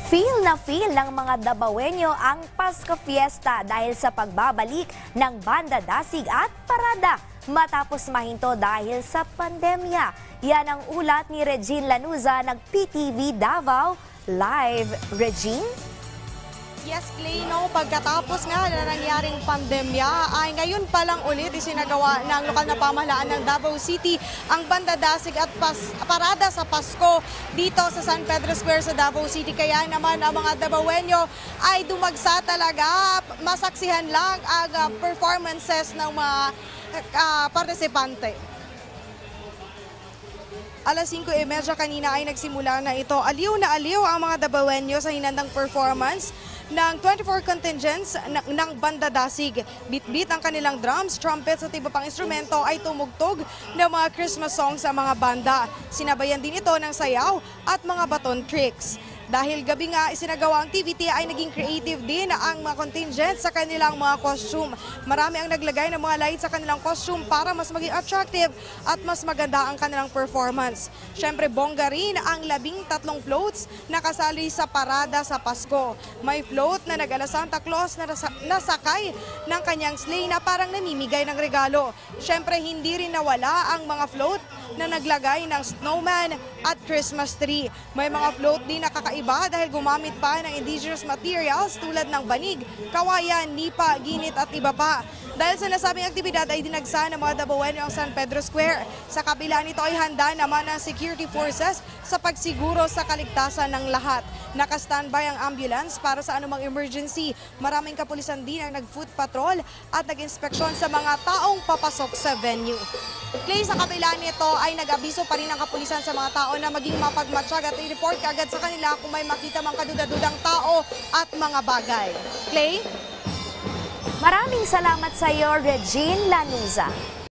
Feel ng mga Dabawenyo ang Pasko Fiesta dahil sa pagbabalik ng Banda Dasig at Parada matapos mahinto dahil sa pandemya. Yan ang ulat ni Regine Lanuza ng PTV Davao Live. Regine? Yes, Clay, no, pagkatapos nga na nangyaring pandemya ay ngayon pa lang ulit isinagawa ng lokal na pamahalaan ng Davao City ang Banda Dasig at Parada sa Pasko dito sa San Pedro Square sa Davao City. Kaya naman ang mga Dabawenyo ay dumagsa talaga, masaksihan lang ang performances ng mga partisipante. Alas 5:30 kanina ay nagsimula na ito. Aliw na aliw ang mga Dabawenyo sa hinandang performance ng 24 contingents ng Banda Dasig. Bit-bit ang kanilang drums, trumpets at iba pang instrumento ay tumugtog ng mga Christmas songs sa mga banda. Sinabayan din ito ng sayaw at mga baton tricks. Dahil gabi nga isinagawa ang activity ay naging creative din ang mga contingents sa kanilang mga costume. Marami ang naglagay ng mga lights sa kanilang costume para mas maging attractive at mas maganda ang kanilang performance. Siyempre bongga rin ang 13 floats na kasali sa parada sa Pasko. May float na nag-ala Santa Claus na nasakay ng kanyang sleigh na parang namimigay ng regalo. Siyempre hindi rin nawala ang mga float na naglagay ng snowman at Christmas tree. May mga float din na kakaiba dahil gumamit pa ng indigenous materials tulad ng banig, kawayan, nipa, ginit at iba pa. Dahil sa nasabing aktibidad ay dinagsa ng mga Dabawenyo ang San Pedro Square. Sa kabila nito ay handa naman ang security forces sa pagsiguro sa kaligtasan ng lahat. Naka-standby ang ambulance para sa anumang emergency. Maraming kapulisan din ang nag-foot patrol at nag-inspeksyon sa mga taong papasok sa venue. Clay, sa kabila nito ay nag-abiso pa rin ang kapulisan sa mga tao na maging mapagmatsyag at i-report kaagad sa kanila kung may makita mang kaduda-dudang tao at mga bagay. Clay? Maraming salamat sa iyo, Regine Lanuza.